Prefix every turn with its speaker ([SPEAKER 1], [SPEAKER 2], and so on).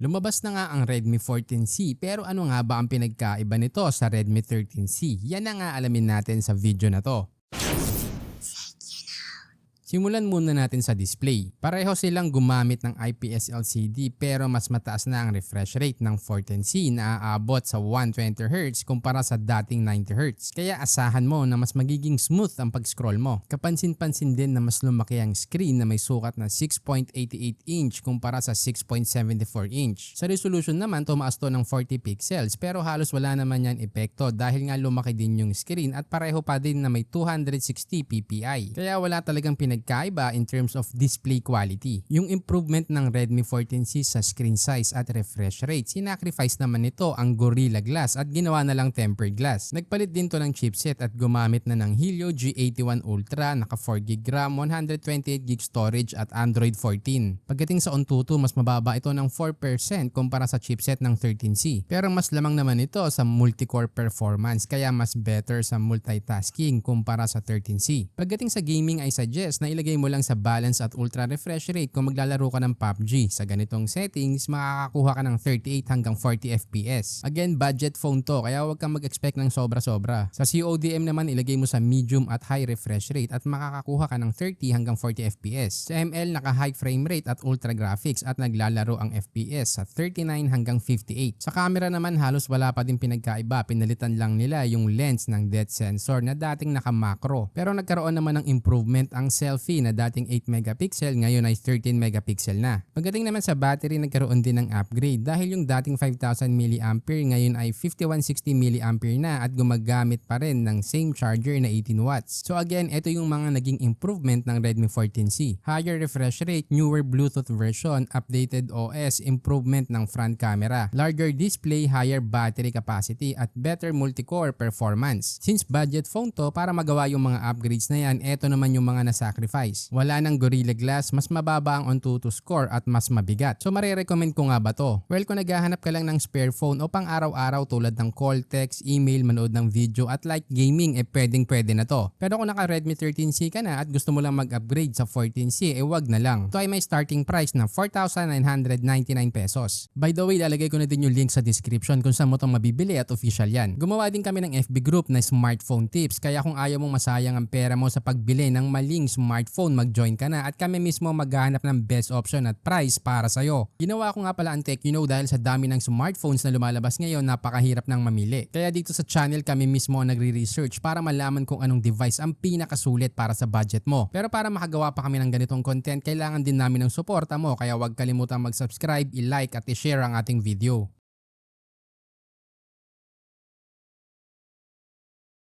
[SPEAKER 1] Lumabas na nga ang Redmi 14C pero ano nga ba ang pinagkaiba nito sa Redmi 13C? Yan na nga alamin natin sa video na to. Simulan muna natin sa display. Pareho silang gumamit ng IPS LCD pero mas mataas na ang refresh rate ng 14C na aabot sa 120Hz kumpara sa dating 90Hz. Kaya asahan mo na mas magiging smooth ang pag-scroll mo. Kapansin-pansin din na mas lumaki ang screen na may sukat na 6.88 inch kumpara sa 6.74 inch. Sa resolution naman tumaas to ng 40 pixels pero halos wala naman yan epekto dahil nga lumaki din yung screen at pareho pa din na may 260 ppi. Kaya wala talagang pinagkaiba in terms of display quality. Yung improvement ng Redmi 14C sa screen size at refresh rate, sinacrifice naman nito ang Gorilla Glass at ginawa na lang tempered glass. Nagpalit din to ng chipset at gumamit na ng Helio G81 Ultra, naka 4GB RAM, 128GB storage at Android 14. Pagdating sa Antutu, mas mababa ito ng 4% kumpara sa chipset ng 13C. Pero mas lamang naman ito sa multi-core performance kaya mas better sa multitasking kumpara sa 13C. Pagdating sa gaming, I suggest na ilagay mo lang sa balance at ultra refresh rate kung maglalaro ka ng PUBG. Sa ganitong settings, makakakuha ka ng 38 hanggang 40 FPS. Again, budget phone to kaya huwag kang mag-expect ng sobra-sobra. Sa CODM naman, ilagay mo sa medium at high refresh rate at makakakuha ka ng 30 hanggang 40 FPS. Sa ML, naka-high frame rate at ultra graphics at naglalaro ang FPS sa 39 hanggang 58. Sa camera naman, halos wala pa din pinagkaiba. Pinalitan lang nila yung lens ng depth sensor na dating naka-macro. Pero nagkaroon naman ng improvement ang selfie na dating 8 megapixel ngayon ay 13 megapixel na. Pagdating naman sa battery, nagkaroon din ng upgrade dahil yung dating 5000 mAh ngayon ay 5160 mAh na at gumagamit pa rin ng same charger na 18 watts. So again, ito yung mga naging improvement ng Redmi 14C. Higher refresh rate, newer Bluetooth version, updated OS, improvement ng front camera, larger display, higher battery capacity at better multi-core performance. Since budget phone to, para magawa yung mga upgrades na yan, ito naman yung mga na-sacrifice. Wala ng Gorilla Glass, mas mababa ang Antutu score at mas mabigat. So marirecommend ko nga ba to? Well, kung naghahanap ka lang ng spare phone o pang araw-araw tulad ng call, text, email, manood ng video at like gaming, pwedeng-pwede na to. Pero kung naka Redmi 13C ka na at gusto mo lang mag-upgrade sa 14C, wag na lang. Ito ay may starting price na 4,999 pesos. By the way, lalagay ko na din yung link sa description kung saan mo itong mabibili at official yan. Gumawa din kami ng FB group na smartphone tips, kaya kung ayaw mong masayang ang pera mo sa pagbili ng maling smartphone, mag-join ka na at kami mismo maghahanap ng best option at price para sa'yo. Ginawa ko nga pala ang Tech You Know dahil sa dami ng smartphones na lumalabas ngayon, napakahirap ng mamili. Kaya dito sa channel kami mismo ang nagre-research para malaman kung anong device ang pinakasulit para sa budget mo. Pero para makagawa pa kami ng ganitong content, kailangan din namin ng suporta mo kaya huwag kalimutang mag-subscribe, i-like at i-share ang ating video.